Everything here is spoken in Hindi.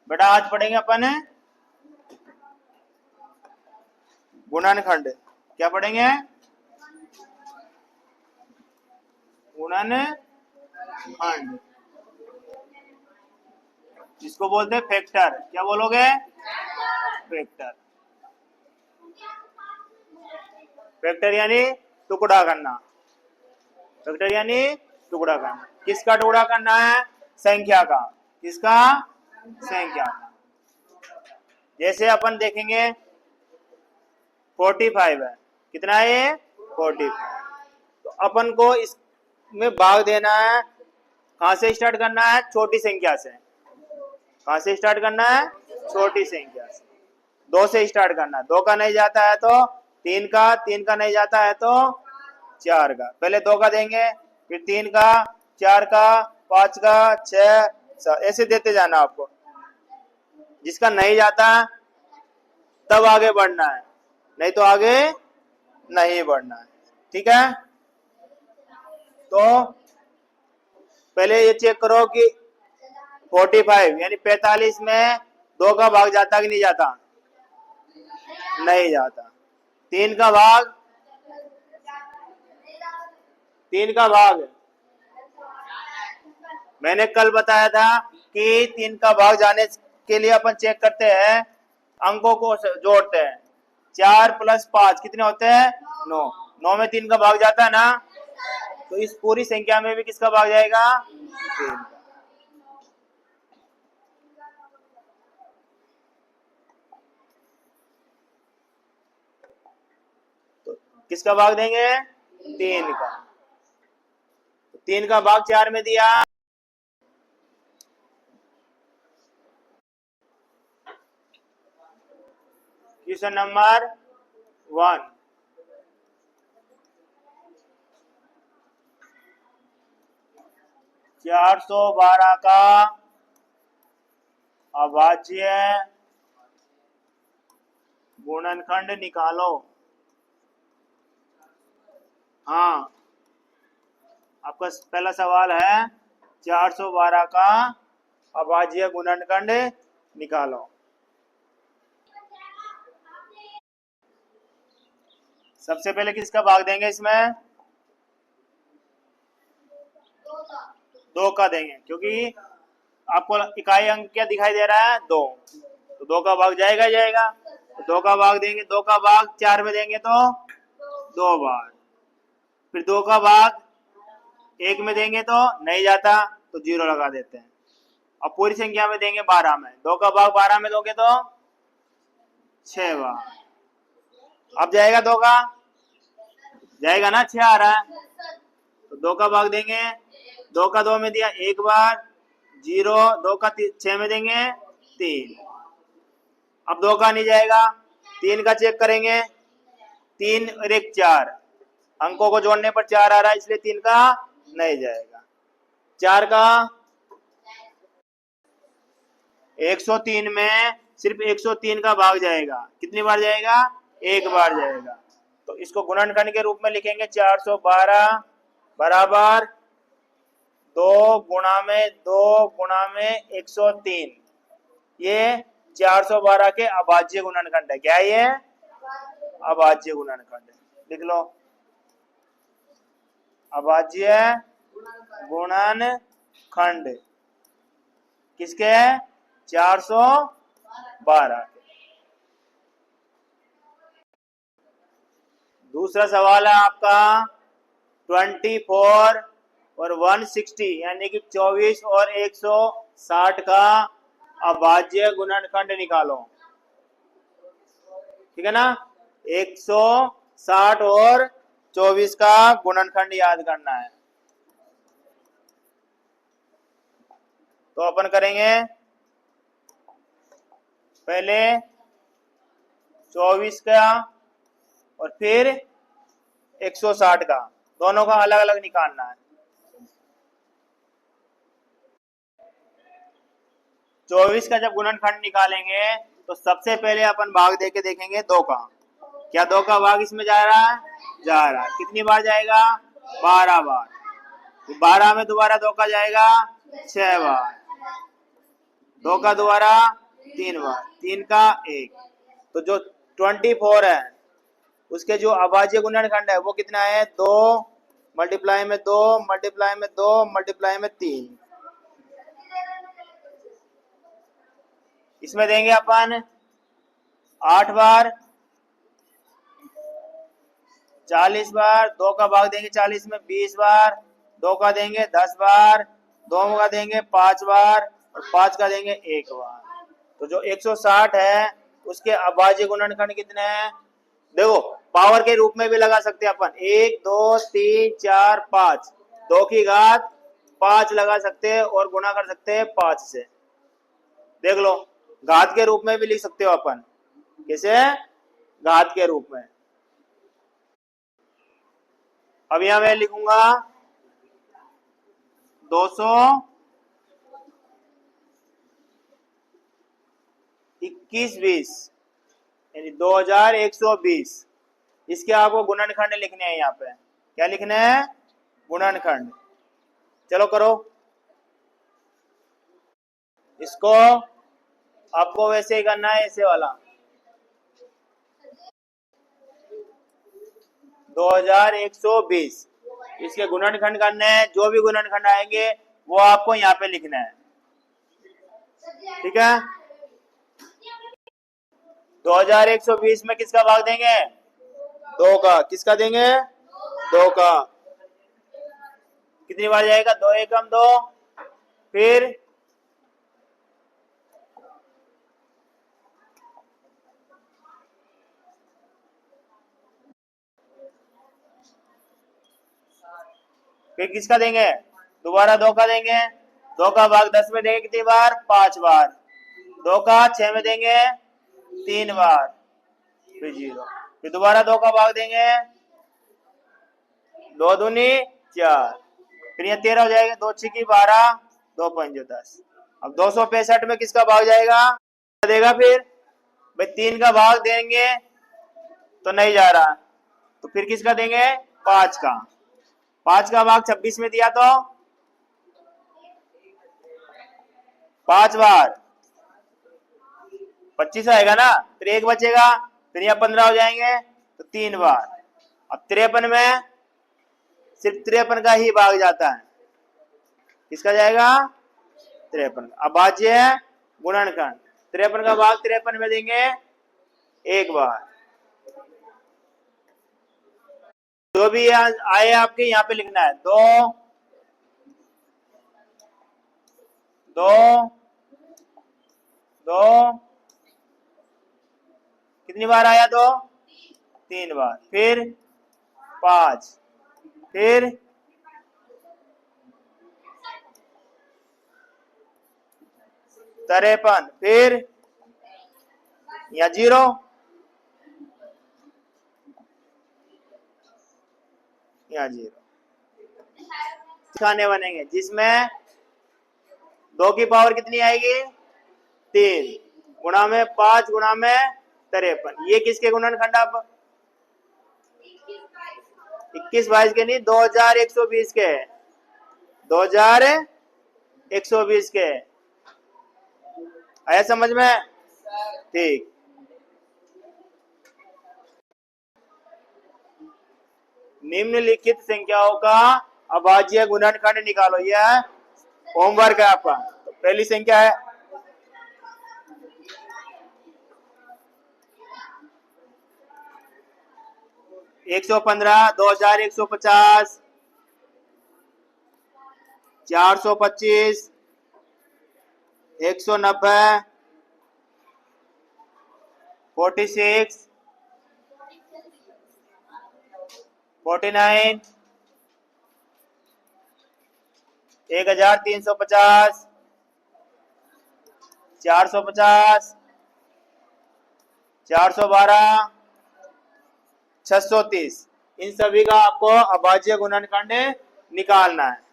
बेटा आज पढ़ेंगे अपन गुणनखंड। क्या पढ़ेंगे? गुणनखंड, जिसको बोलते हैं फैक्टर। क्या बोलोगे? फैक्टर। फैक्टर यानी टुकड़ा करना। फैक्टर यानी टुकड़ा करना। किसका टुकड़ा करना है? संख्या का। किसका? संख्या का। जैसे अपन देखेंगे 45 है। कितना है ये? 45। तो अपन को इसमें भाग देना है। कहां से स्टार्ट करना है? छोटी संख्या से। कहां से स्टार्ट करना है? छोटी संख्या से। 2 से स्टार्ट करना है। 2 का नहीं जाता है तो 3 का, 3 का नहीं जाता है तो 4 का। पहले 2 का देंगे, फिर 3 का, 4 का, 5 का, 6, 7, ऐसे देते जाना आपको। जिसका नहीं जाता तब आगे बढ़ना है, नहीं तो आगे नहीं बढ़ना है। ठीक है? तो पहले ये चेक करो कि 45 यानी 45 में 2 का भाग जाता कि नहीं जाता? नहीं जाता। 3 का भाग, 3 का भाग मैंने कल बताया था कि 3 का भाग जाने के लिए अपन चेक करते हैं, अंकों को जोड़ते हैं। 4 + 5 कितने होते हैं? 9। 9 में 3 का भाग जाता है ना, तो इस पूरी संख्या में भी किसका भाग जाएगा? 3 का। तो किसका भाग देंगे? 3 का। 3 का भाग 4 में दिया, क्वेश्चन नंबर 1। 412 का अभाज्य गुणनखंड निकालो। हाँ, आपका पहला सवाल है 412 का अभाज्य गुणनखंड निकालो। सबसे पहले किसका भाग देंगे इसमें? 2 का देंगे, क्योंकि आपको इकाई अंक क्या दिखाई दे रहा है? 2। तो 2 का भाग जाएगा जाएगा। तो 2 का भाग देंगे, 2 का भाग 4 में देंगे तो 2 बार। फिर 2 का भाग 1 में देंगे तो नहीं जाता, तो 0 लगा देते हैं। अब पूरी संख्या में देंगे 12 में। 2 का भाग 12 में दोगे तो 6 बार। अब जाएगा 2 का? जाएगा ना, 6 आ रहा है। तो 2 का भाग देंगे, 2 का 2 में दिया 1 बार, 0। 2 का 6 में देंगे 3। अब 2 का नहीं जाएगा, 3 का चेक करेंगे। 3 और 1 4, अंकों को जोड़ने पर 4 आ रहा है, इसलिए 3 का नहीं जाएगा। 4 का 103 में सिर्फ 103 का भाग जाएगा। कितनी बार जाएगा? 1 बार जाएगा। तो इसको गुणनखंड के रूप में लिखेंगे 412 बराबर 2 गुणा में 2 गुणा में 103। ये 412 के अभाज्य गुणनखंड है। क्या है ये? अभाज्य गुणनखंड। लिख लो, अभाज्य गुणनखंड किसके है? 412 के। दूसरा सवाल है आपका 24 और 160 यानी कि 24 और 160 का अभाज्य गुणनखंड निकालो। ठीक है ना? 160 और 24 का गुणनखंड याद करना है। तो अपन करेंगे पहले 24 का और फिर 160 का, दोनों का अलग अलग निकालना है। 24 का जब गुणनखंड निकालेंगे तो सबसे पहले अपन भाग देके देखेंगे 2 का। क्या 2 का भाग इसमें जा रहा है? जा रहा है। कितनी बार जाएगा? 12 बार। तो 12 में दोबारा 2 का जाएगा 6 बार। 2 का दोबारा 3 बार, 3 का 1। तो जो 24 है उसके जो अभाज्य गुणनखंड है वो कितना है? 2 मल्टीप्लाई में 2 मल्टीप्लाई में 2 मल्टीप्लाई में 3। इसमें देंगे अपन 8 बार, 40 बार, 2 का भाग देंगे 40 में 20 बार, 2 का देंगे 10 बार, 2 का देंगे 5 बार और 5 का देंगे 1 बार। तो जो 160 है उसके अभाज्य गुणनखंड कितने हैं? देखो पावर के रूप में भी लगा सकते हैं अपन, 1 2 3 4 5, 2 की घात 5 लगा सकते हैं और गुणा कर सकते हैं 5 से। देख लो घात के रूप में भी लिख सकते हो अपन। कैसे? घात के रूप में। अब यहां मैं लिखूंगा 221 यानी 2120। इसके आपको गुणनखंड लिखने हैं। यहाँ पे क्या लिखने हैं? गुणनखंड। चलो करो इसको। आपको वैसे ही करना है, ऐसे वाला 2120 इसके गुणनखंड करने हैं। जो भी गुणनखंड आएंगे वो आपको यहाँ पे लिखना है। ठीक है? 2120 में किसका भाग देंगे? 2 का। किसका देंगे? 2 का। कितनी बार जाएगा? 2 एकम 2, फिर किसका देंगे? दोबारा 2 का देंगे। 2 का भाग 10 में देंगे कितनी बार? 5 बार। 2 का 6 में देंगे 3 बार, फिर 0। फिर दोबारा 2 का भाग देंगे, 2 दूनी 4, फिर ये 13 हो जाएगा। 2 6 12, 2 5 10। अब 265 में किसका भाग जाएगा? देगा फिर भाई 3 का भाग देंगे तो नहीं जा रहा, तो फिर किसका देंगे? 5 का। 5 का भाग 26 में दिया तो 5 बार 25 आएगा ना, फिर 1 बचेगा, फिर यहाँ 15 हो जाएंगे तो 3 बार। अब 53 में सिर्फ 53 का ही भाग जाता है। किसका जाएगा? 53। अभाज्य है गुणनखंड। 53 का भाग 53 में देंगे 1 बार। जो भी आए आपके यहाँ पे लिखना है। 2 2 2 कितनी बार आया? 2 3 बार, फिर 5, फिर 53, फिर या 0, या 0। खाने बनेंगे जिसमें 2 की पावर कितनी आएगी? 3 गुणा में 5 गुणा में 53। ये किसके गुणनखंड? आप 21 22 के नहीं, 2120 के, 2120 के। आया समझ में? ठीक। निम्नलिखित संख्याओं का अभाज्य गुणनखंड निकालो। यह होमवर्क है आपका। तो पहली संख्या है 115, 2150, 425, 190, 46, 49, 1350, 450, 412, 630। इन सभी का आपको अभाज्य गुणनखंड निकालना है।